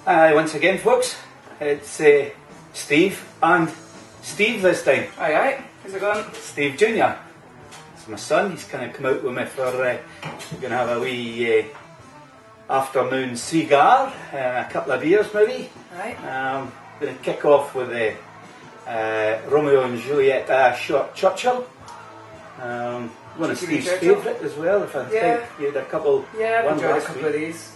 Once again, folks, it's Steve and Steve this time. Aye, how's it going? Steve Jnr. It's my son. He's kind of come out with me for we're going to have a wee afternoon cigar, a couple of beers maybe. Aye. Going to kick off with the Romeo and Juliet short Churchill. One of Steve's favourite as well. If I think you had a couple. Yeah, I've enjoyed a couple of these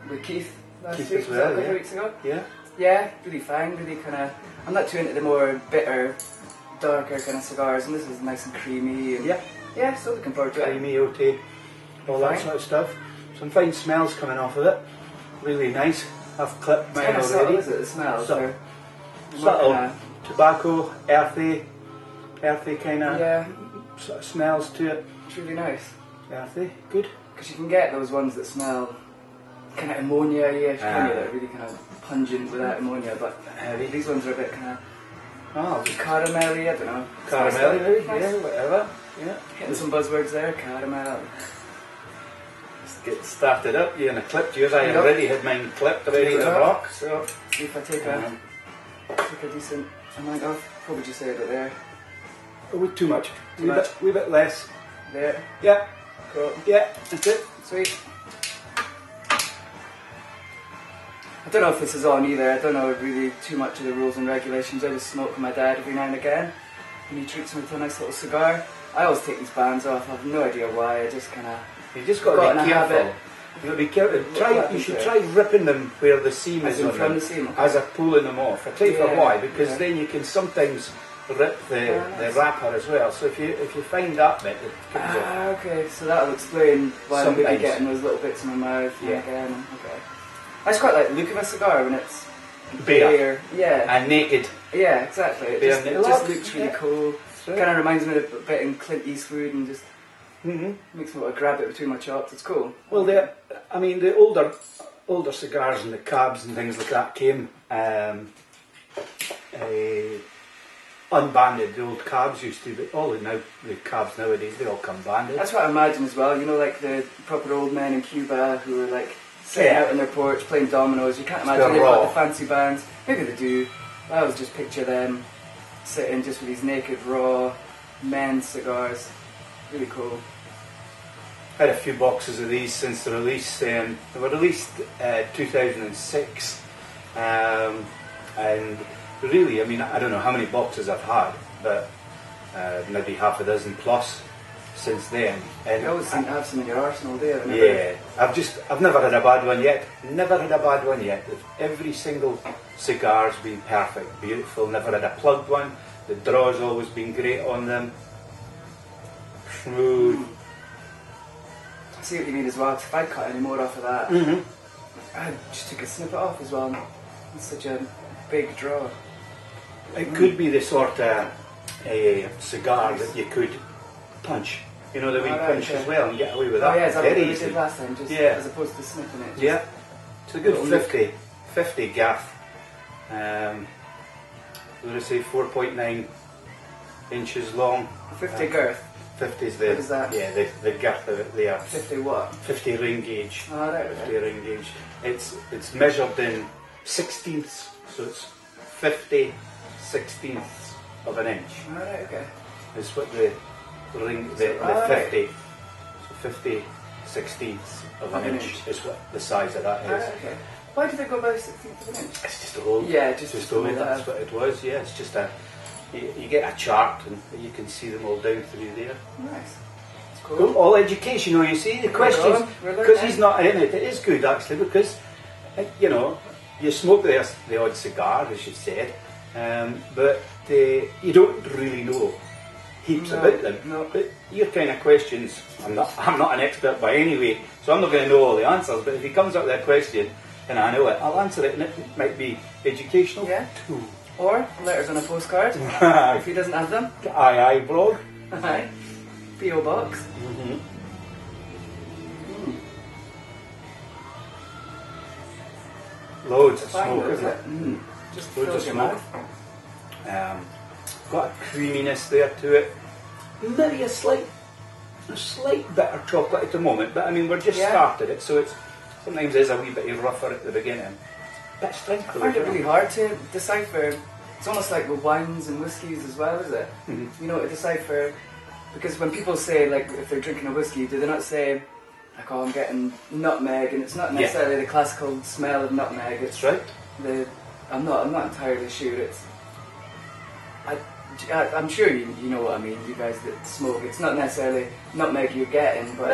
with Keith last week, as well, a couple of weeks ago. Yeah. Yeah, really fine, really kind of. I'm not too into the more bitter, darker kind of cigars, and this is nice and creamy. And yeah, so looking forward to it. Creamy, oaty, all that sort of stuff. Some fine smells coming off of it. Really nice. I've clipped mine already. Subtle, is it? The smell. Subtle tobacco, earthy kind of sort of smells to it. It's really nice. Earthy, good. Because you can get those ones that smell kind of ammonia-y, that are really kind of pungent with that ammonia, but these ones are a bit kind of caramelly, I don't know. Caramelly maybe, nice. yeah, whatever. Yeah. Hitting some buzzwords there, caramel. Let's get started up. You're going to clip yours. I already had mine clipped already in the rock, so see if I take a decent amount off. Probably just say it there. Oh, too much. Wee bit less. There. Yeah. Cool. Yeah, that's it. Sweet. I don't know if this is on either. I don't know really too much of the rules and regulations. I just smoke with my dad every now and again, and he treats me to a nice little cigar. I always take these bands off. I have no idea why. I just kind of. You just got to be careful. You've got to be careful. You should try ripping them where the seam is on them, as I'm pulling them off. I tell you for why, because then you can sometimes rip the wrapper as well. So if you find that bit, it comes off. Okay, so that'll explain why I'm maybe getting those little bits in my mouth. Again. Okay. I just quite like the look of a cigar when it's bare. Yeah. And naked. Yeah, exactly. It just looks really cool. Kind of reminds me of a bit in Clint Eastwood and just makes me want to grab it between my chops. It's cool. Well, the older cigars and the cabs and things like that came unbanded. The old cabs used to, but the cabs nowadays, they all come banded. That's what I imagine as well. You know, like the proper old men in Cuba who are like sitting out on their porch playing dominoes. You can't imagine they've got the fancy bands. Maybe they do. I always just picture them sitting just with these naked, raw men's cigars. Really cool. I had a few boxes of these since the release. They were released 2006, and really, I mean, I don't know how many boxes I've had, but maybe half a dozen plus since then. And you always seem to have some in your arsenal there. Yeah, I've never had a bad one yet. Never had a bad one yet. Every single cigar's been perfect, beautiful. Never had a plugged one. The draw's always been great on them. Smooth. I see what you mean as well. If I'd cut any more off of that, I just took a snippet off as well. It's such a big draw. It could be the sort of a cigar that you could punch. You know, the wee punch as well and get away with that. Oh yeah, is that what very we easy. did last time? Just as opposed to snipping it. Yeah, it's a good 50 gaff. I'm going to say 4.9 inches long. 50 girth. 50 is what is that? Yeah, the girth of it there. 50 what? 50 ring gauge. Oh, right. 50 ring gauge. It's measured in sixteenths, so it's 50 sixteenths of an inch. Oh, right, okay. Is what the 50. So 50 sixteenths of an inch is what the size of that is. Right, okay. Why did they go by 16th of an inch? It's just old. Yeah, just old. That's what it was. Yeah, it's just you get a chart and you can see them all down through there. Nice. It's cool. All educational, you see. The questions, because he's not in it, it is good actually, because you know, you smoke the odd cigar, as you said, but you don't really know heaps about them. No. But your kind of questions, I'm not an expert by any way, so I'm not going to know all the answers. But if he comes up with a question and I know it, I'll answer it, and it might be educational too. Or letters on a postcard, if he doesn't have them. Aye, blog. Aye. P.O. box. Loads of smoke, isn't it? Just loads of your smoke. mouth. Got a creaminess there to it. Maybe a slight bitter chocolate at the moment, but I mean we're just started it, so it's Sometimes it's a wee bit rougher at the beginning. Bit strength. I find it really hard to decipher. It's almost like with wines and whiskies as well, is it? You know, to decipher, because when people say, like, if they're drinking a whiskey, do they not say, like, oh, I'm getting nutmeg, and it's not necessarily the classical smell of nutmeg. It's right. I'm not entirely sure. I'm sure you know what I mean. You guys that smoke, it's not necessarily nutmeg you're getting, but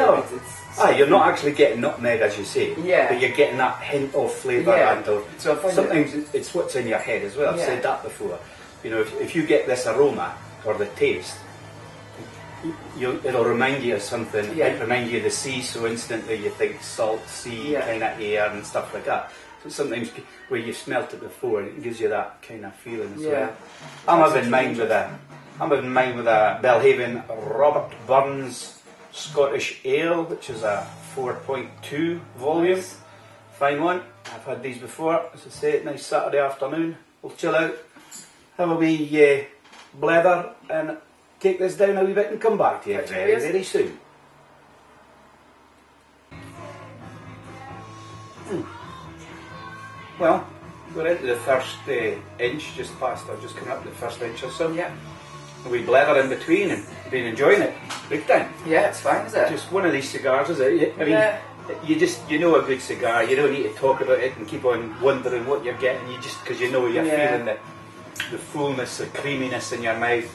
you're not actually getting nutmeg as you say. Yeah. But you're getting that hint of flavour and of. So sometimes it's what's in your head as well. I've said that before. You know, if you get this aroma or the taste, it'll remind you of something. It might remind you of the sea, so instantly you think salt, sea, kind of air and stuff like that. So sometimes where you've smelt it before, it gives you that kind of feeling as well. I'm having mine with a Belhaven Robert Burns Scottish Ale, which is a 4.2 volume. Nice. Fine one. I've had these before. As I say, nice Saturday afternoon. We'll chill out, have a wee blether and take this down a wee bit and come back to you very, very soon. Well, we're into the first inch, just coming up to the first inch or so. Yeah. A wee blether in between and been enjoying it big time. Yeah, it's fine, is it? Just one of these cigars, is it? I mean, you know a good cigar, you don't need to talk about it and keep on wondering what you're getting, because you know you're feeling the fullness, the creaminess in your mouth.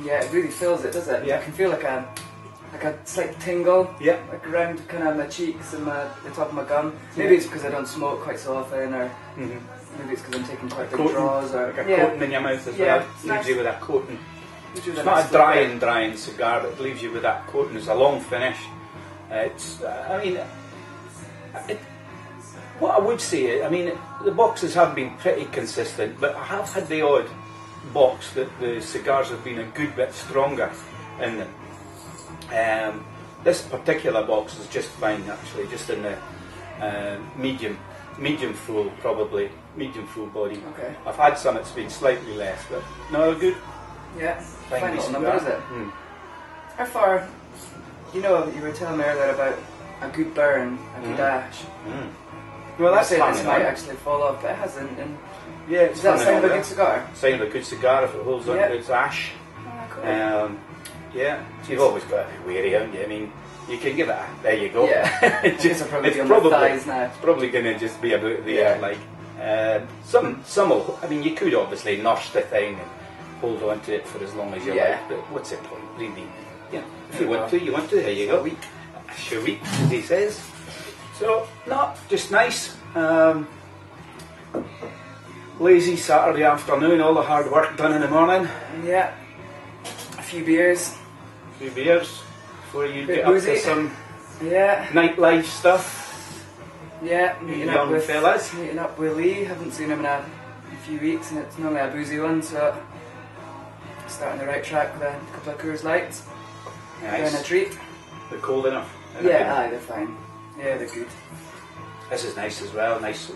Yeah, it really fills it, does it? Yeah. I can feel like a slight tingle, like around kind of my cheeks and the top of my gum. Maybe it's because I don't smoke quite so often, or maybe it's because I'm taking quite big draws, or like a coating in your mouth as well. It leaves you with that coating. It's not a drying cigar, but it leaves you with that coating. It's a long finish. What I would say, I mean, the boxes have been pretty consistent, but I have had the odd box that the cigars have been a good bit stronger in them. This particular box is just fine, actually, just in the medium full, probably medium full body. Okay. I've had some that's been slightly less, but no, good. Yeah, fine little number, is it? How far? You know, you were telling me earlier about a good burn, a good ash. Well, that's this might actually fall off, but it hasn't. And it's does that sign of a good cigar? Sign of a good cigar if it holds on to its ash. Cool. So you've always got to be wary, haven't you? I mean, you can give it there you go. Yeah. it's probably going to just be about there. Like some will. I mean, you could obviously nurse the thing and hold on to it for as long as you like. But what's the point, really? Yeah. If you want to, you want to. There you go. Ash your week, as he says. So, no, just nice. Lazy Saturday afternoon, all the hard work done in the morning. Yeah. A few beers before you get up to some nightlife stuff. Yeah, meeting up with Lee. Haven't seen him in a few weeks, and it's normally a boozy one, so starting the right track with a couple of Coors Lights. Nice. Doing a treat. They're cold enough. They're fine. Yeah, they're good. This is nice as well. Nice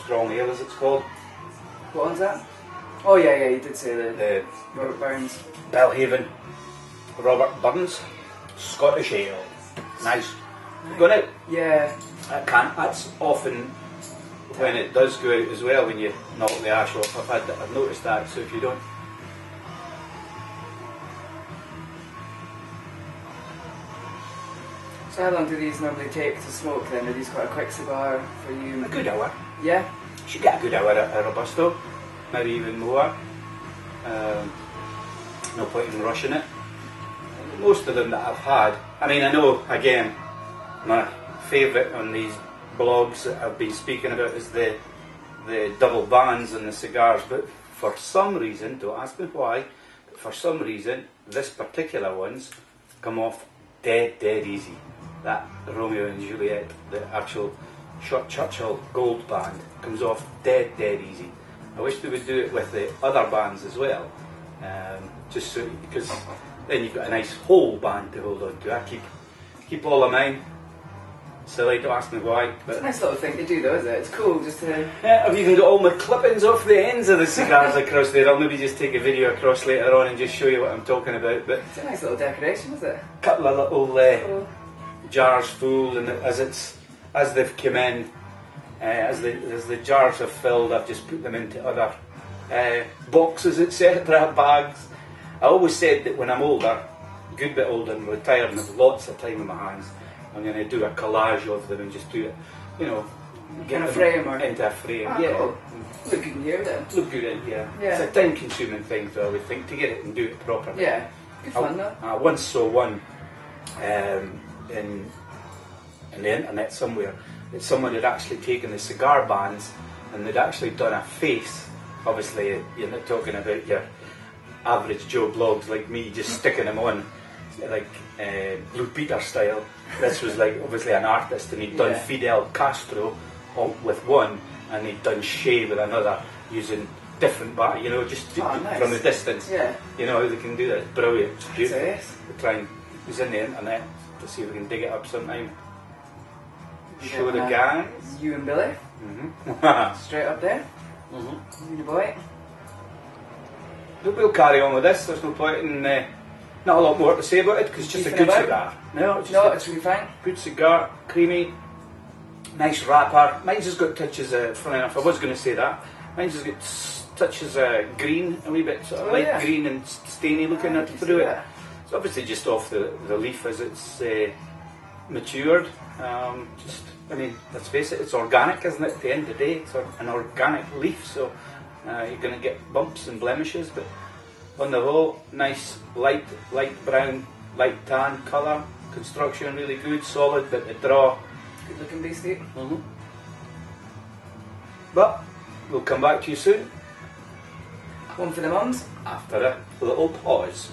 strong ale, as it's called. What one's that? Oh yeah, you did say the Robert Burns. Belhaven Robert Burns Scottish Ale. Nice. Going out? Yeah. That's often when it does go out as well, when you knock the ash off. I've noticed that. So if you don't. So how long do these normally take to smoke then? Are these quite a quick cigar for you? A good hour. Yeah? You should get a good hour at a Robusto, maybe even more. No point in rushing it. Most of them that I've had, I mean, I know, again, my favourite on these blogs that I've been speaking about is the double bands and the cigars, but for some reason, don't ask me why, but for some reason, this particular one's come off dead easy. That Romeo and Juliet, the actual Churchill gold band, comes off dead easy. I wish they would do it with the other bands as well, just so, because then you've got a nice whole band to hold on to. I keep all of mine. Silly, don't ask me why. But it's a nice little thing to do though, isn't it? It's cool just to... Yeah, I've even got all my clippings off the ends of the cigars across there. I'll maybe just take a video across later on and just show you what I'm talking about. But it's a nice little decoration, isn't it? A couple of little jars full, and as it's as they've come in, as the jars have filled, I've just put them into other boxes, etc., bags. I always said that when I'm older, a good bit older and retired and have lots of time in my hands, I'm going to do a collage of them and just do it, you know, get a frame or into a frame. Oh, yeah, cool. Look good in here then. Look good in, yeah. It's a time-consuming thing, though, I would think, to get it and do it properly. Yeah, good fun though. I once saw one in the internet somewhere that someone had actually taken the cigar bands and they'd actually done a face. Obviously, you're not talking about your average Joe Blogs like me just sticking them on like Blue Peter style. This was like obviously an artist, and he'd done Fidel Castro with one, and he'd done Che with another, using different you know, just nice. From the distance. Yeah. You know how they can do that. It's brilliant. It's beautiful. Nice. We try and use in the internet to see if we can dig it up sometime. Show the gang. You and Billy. Mm-hmm. Straight up there. Mm-hmm. You and the boy. We'll carry on with this. There's no point in not a lot more to say about it because it's just a good cigar. No, it's really fine. Good cigar, creamy, nice wrapper. Mine's has got touches. Funny enough, I was going to say that. Mine's has got touches green, a wee bit sort of light green and stainy looking through it. It's obviously just off the leaf as it's matured. I mean, let's face it, it's organic, isn't it? At the end of the day, it's an organic leaf, so you're going to get bumps and blemishes, but on the whole, nice light brown, light tan colour. Construction really good, solid, but the draw. Good looking beastie. But we'll come back to you soon. One for the mums. After a little pause.